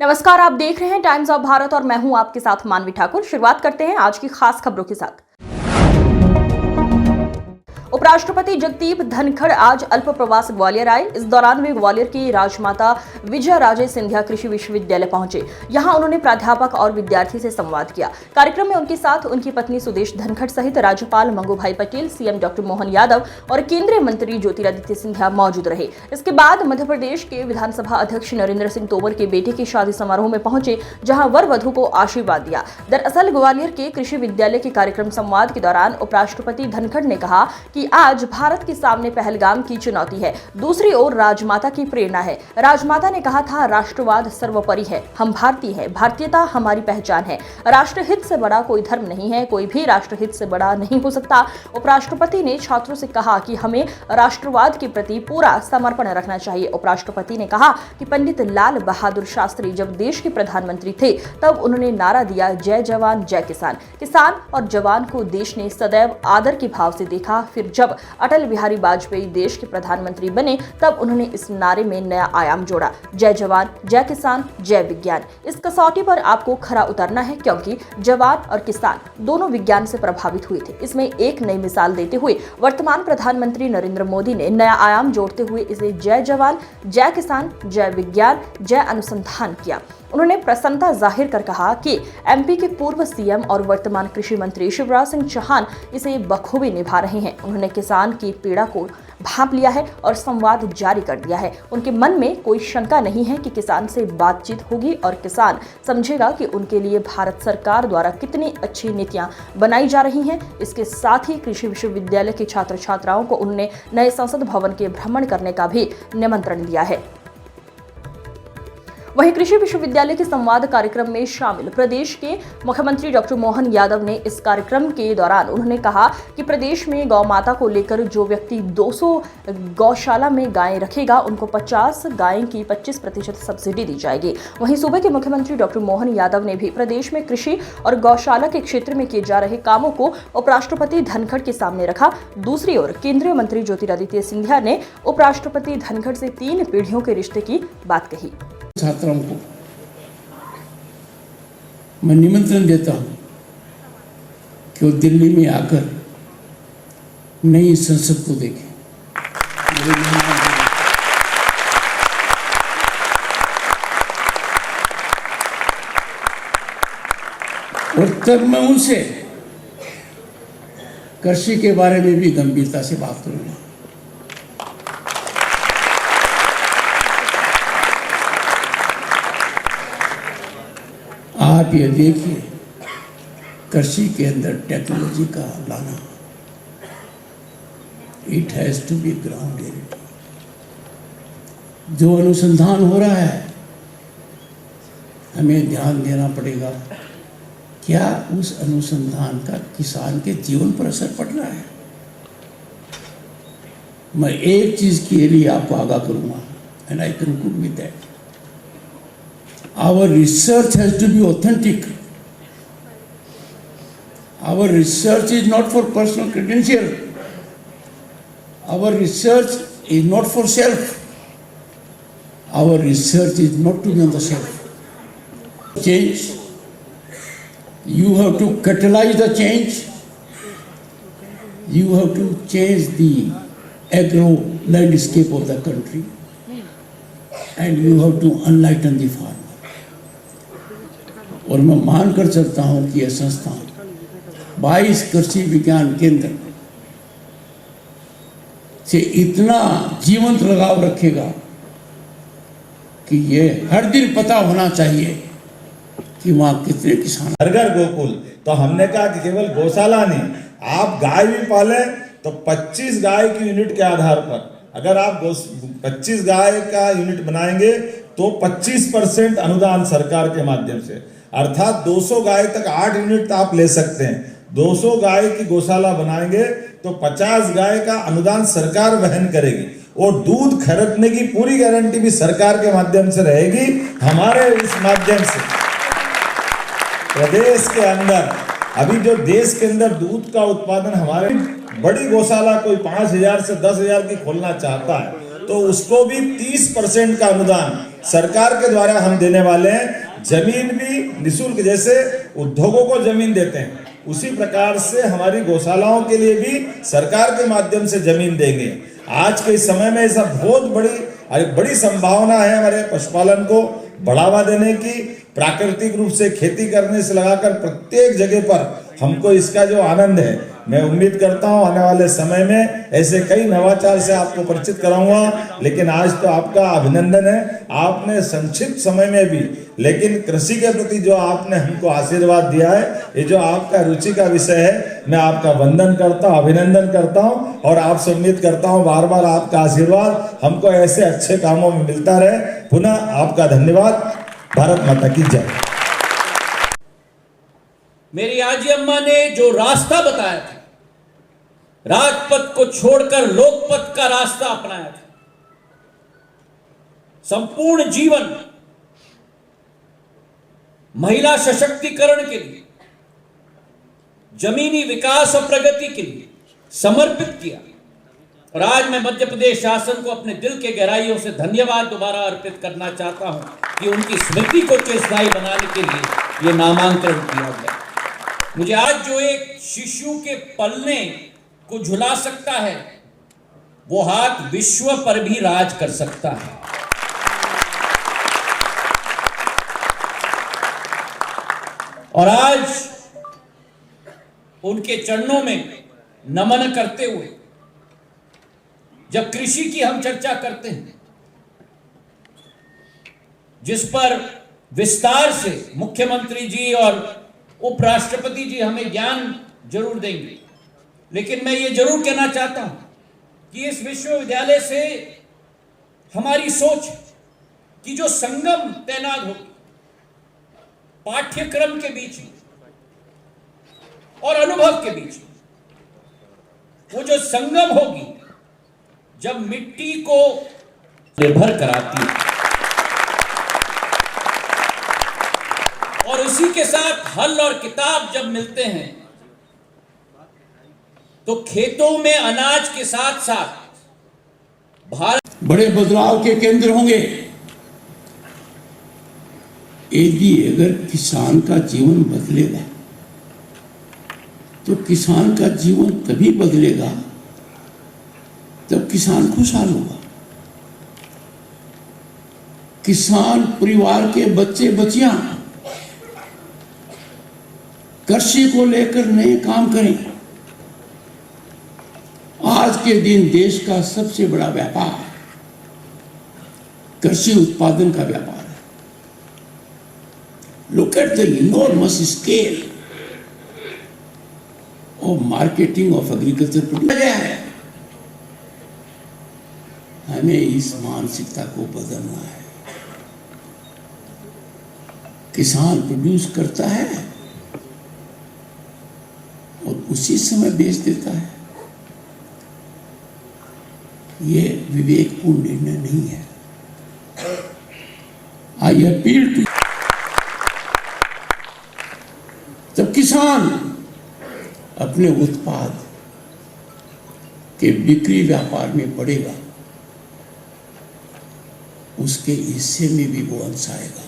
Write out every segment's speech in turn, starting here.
नमस्कार, आप देख रहे हैं टाइम्स ऑफ भारत और मैं हूं आपके साथ मानवी ठाकुर। शुरुआत करते हैं आज की खास खबरों के साथ। उपराष्ट्रपति जगदीप धनखड़ आज अल्प प्रवास ग्वालियर आए। इस दौरान वे ग्वालियर की राजमाता विजया राजे सिंधिया कृषि विश्वविद्यालय पहुंचे। यहां उन्होंने प्राध्यापक और विद्यार्थी से संवाद किया। कार्यक्रम में उनके साथ उनकी पत्नी सुदेश धनखड़ सहित राज्यपाल मंगूभाई पटेल, सीएम डॉक्टर मोहन यादव और केंद्रीय मंत्री ज्योतिरादित्य सिंधिया मौजूद रहे। इसके बाद मध्य प्रदेश के विधानसभा अध्यक्ष नरेंद्र सिंह तोमर के बेटे की शादी समारोह में पहुंचे, जहां वर वधु को आशीर्वाद दिया। दरअसल ग्वालियर के कृषि विद्यालय के कार्यक्रम संवाद के दौरान उपराष्ट्रपति धनखड़ ने कहा कि आज भारत के सामने पहलगाम की चुनौती है, दूसरी ओर राजमाता की प्रेरणा है। राजमाता ने कहा था, राष्ट्रवाद सर्वोपरि है, हम भारतीय हैं, भारतीयता हमारी पहचान है। राष्ट्रहित से बड़ा कोई धर्म नहीं है, कोई भी राष्ट्रहित से बड़ा नहीं हो सकता। उपराष्ट्रपति ने छात्रों से कहा कि हमें राष्ट्रवाद के प्रति पूरा समर्पण रखना चाहिए। उपराष्ट्रपति ने कहा कि पंडित लाल बहादुर शास्त्री जब देश के प्रधानमंत्री थे तब उन्होंने नारा दिया, जय जवान जय किसान। किसान और जवान को देश ने सदैव आदर के भाव से देखा। फिर जब अटल बिहारी वाजपेयी देश के प्रधानमंत्री बने तब उन्होंने इस नारे में नया आयाम जोड़ा, जय जवान जय किसान जय विज्ञान। इस कसौटी पर आपको खरा उतरना है, क्योंकि जवान और किसान दोनों विज्ञान से प्रभावित हुए थे। इसमें एक नई मिसाल देते हुए वर्तमान प्रधानमंत्री नरेंद्र मोदी ने नया आयाम जोड़ते हुए इसे जय जवान जय किसान जय विज्ञान जय अनुसंधान किया। उन्होंने प्रसन्नता जाहिर कर कहा कि एमपी के पूर्व सीएम और वर्तमान कृषि मंत्री शिवराज सिंह चौहान इसे बखूबी निभा रहे हैं। उन्होंने किसान की पीड़ा को भांप लिया है और संवाद जारी कर दिया है। उनके मन में कोई शंका नहीं है कि किसान से बातचीत होगी और किसान समझेगा कि उनके लिए भारत सरकार द्वारा कितनी अच्छी नीतियां बनाई जा रही हैं। इसके साथ ही कृषि विश्वविद्यालय के छात्र छात्राओं को उन्होंने नए संसद भवन के भ्रमण करने का भी निमंत्रण दिया है। वहीं कृषि विश्वविद्यालय के संवाद कार्यक्रम में शामिल प्रदेश के मुख्यमंत्री डॉक्टर मोहन यादव ने इस कार्यक्रम के दौरान उन्होंने कहा कि प्रदेश में गौ माता को लेकर जो व्यक्ति 200 गौशाला में गायें रखेगा उनको 50 गायें की 25% सब्सिडी दी जाएगी। वहीं सूबे के मुख्यमंत्री डॉक्टर मोहन यादव ने भी प्रदेश में कृषि और गौशाला के क्षेत्र में किए जा रहे कामों को उपराष्ट्रपति धनखड़ के सामने रखा। दूसरी ओर केंद्रीय मंत्री ज्योतिरादित्य सिंधिया ने उपराष्ट्रपति धनखड़ से 3 पीढ़ियों के रिश्ते की बात कही। छात्रों को मैं निमंत्रण देता हूं कि वो दिल्ली में आकर नई संसद को देखें। और तब मैं उनसे कृषि के बारे में भी गंभीरता से बात करूंगा। आप ये देखिए, कृषि के अंदर टेक्नोलॉजी का लाना, it has to be ground reality. जो अनुसंधान हो रहा है हमें ध्यान देना पड़ेगा, क्या उस अनुसंधान का किसान के जीवन पर असर पड़ रहा है। मैं एक चीज के लिए आपको आगाह करूंगा, and I conclude with that, our research has to be authentic. Our research is not for personal credential. Our research is not for self. Our research is not to be on the shelf. Change. You have to catalyze the change. You have to change the agro landscape of the country. And you have to enlighten the farmer. और मैं मानकर चलता हूं कि यह संस्थान 22 कृषि विज्ञान केंद्र से इतना जीवंत लगाव रखेगा कि ये हर दिन पता होना चाहिए कि वहां कितने किसान। घर घर गोकुल, तो हमने कहा कि केवल गौशाला नहीं, आप गाय भी पाले तो 25 गाय की यूनिट के आधार पर, अगर आप 25 गाय का यूनिट बनाएंगे तो 25% अनुदान सरकार के माध्यम से, अर्थात 200 गाय तक 8 यूनिट आप ले सकते हैं। 200 गाय की गौशाला बनाएंगे तो 50 गाय का अनुदान सरकार वहन करेगी और दूध खरीदने की पूरी गारंटी भी सरकार के माध्यम से रहेगी। हमारे इस माध्यम से प्रदेश के अंदर अभी जो देश के अंदर दूध का उत्पादन, हमारे बड़ी गौशाला कोई 5,000 से 10,000 की खोलना चाहता है तो उसको भी 30% का अनुदान सरकार के द्वारा हम देने वाले हैं। जमीन भी निःशुल्क, जैसे उद्योगों को जमीन देते हैं उसी प्रकार से हमारी गौशालाओं के लिए भी सरकार के माध्यम से जमीन देंगे। आज के इस समय में ऐसा बहुत बड़ी संभावना है हमारे पशुपालन को बढ़ावा देने की। प्राकृतिक रूप से खेती करने से लगाकर प्रत्येक जगह पर हमको इसका जो आनंद है, मैं उम्मीद करता हूं आने वाले समय में ऐसे कई नवाचार से आपको परिचित कराऊंगा। लेकिन आज तो आपका अभिनंदन है, आपने संक्षिप्त समय में भी लेकिन कृषि के प्रति जो आपने हमको आशीर्वाद दिया है, ये जो आपका रुचि का विषय है, मैं आपका वंदन करता हूँ, अभिनंदन करता हूँ और आपसे उम्मीद करता हूँ बार बार आपका आशीर्वाद हमको ऐसे अच्छे कामों में मिलता रहे। पुनः आपका धन्यवाद। भारत माता की जय। मेरी आजी अम्मा ने जो रास्ता बताया था, राजपथ को छोड़कर लोकपथ का रास्ता अपनाया था। संपूर्ण जीवन महिला सशक्तिकरण के लिए, जमीनी विकास और प्रगति के लिए समर्पित किया। और आज मैं मध्य प्रदेश शासन को अपने दिल के गहराइयों से धन्यवाद दोबारा अर्पित करना चाहता हूं कि उनकी स्मृति को चिरस्थायी बनाने के लिए यह नामांकन किया गया। मुझे आज जो एक शिशु के पलने को झुला सकता है, वो हाथ विश्व पर भी राज कर सकता है। और आज उनके चरणों में नमन करते हुए जब कृषि की हम चर्चा करते हैं, जिस पर विस्तार से मुख्यमंत्री जी और उपराष्ट्रपति जी हमें ज्ञान जरूर देंगे, लेकिन मैं ये जरूर कहना चाहता हूं कि इस विश्वविद्यालय से हमारी सोच कि जो संगम तैनात होगी पाठ्यक्रम के बीच में और अनुभव के बीच में, वो जो संगम होगी जब मिट्टी को निर्भर कराती है और उसी के साथ हल और किताब जब मिलते हैं तो खेतों में अनाज के साथ साथ भारत बड़े बदलाव के केंद्र होंगे। यदि अगर किसान का जीवन बदलेगा तो किसान का जीवन तभी बदलेगा तब किसान खुशहाल होगा। किसान परिवार के बच्चे बच्चियां कृषि को लेकर नए काम करें। आज के दिन देश का सबसे बड़ा व्यापार कृषि उत्पादन का व्यापार है। Look at the enormous scale of marketing of agriculture produce है। हमें इस मानसिकता को बदलना है। किसान प्रोड्यूस करता है और उसी समय बेच देता है, ये विवेकपूर्ण निर्णय नहीं है। आई अपील टू, जब किसान अपने उत्पाद के बिक्री व्यापार में बढ़ेगा, उसके हिस्से में भी वो अंश आएगा।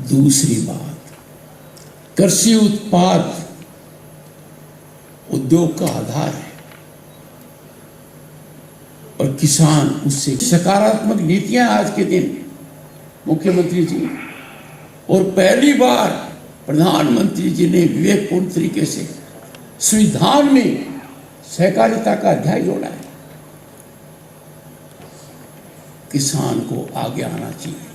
दूसरी बात, कृषि उत्पाद उद्योग का आधार है और किसान उससे सकारात्मक नीतियां आज के दिन मुख्यमंत्री जी और पहली बार प्रधानमंत्री जी ने विवेकपूर्ण तरीके से संविधान में सहकारिता का अध्याय जोड़ा है। किसान को आगे आना चाहिए।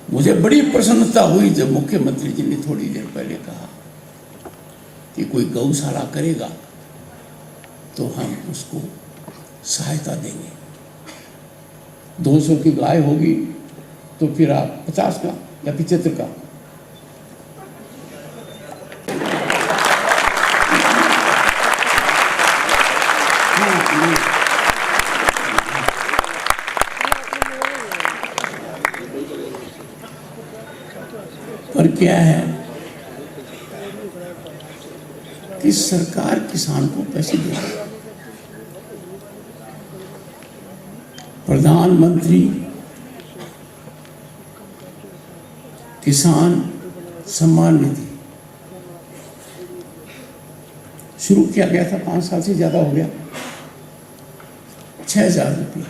मुझे बड़ी प्रसन्नता हुई जब मुख्यमंत्री जी ने थोड़ी देर पहले कहा कि कोई गौशाला करेगा तो हम उसको सहायता देंगे। 200 की गाय होगी तो फिर आप 50 का या 75 का पर क्या है कि सरकार किसान को पैसे दे रही है। प्रधान प्रधानमंत्री किसान सम्मान निधि शुरू किया गया था, 5 साल से ज़्यादा हो गया, 6,000 रुपये।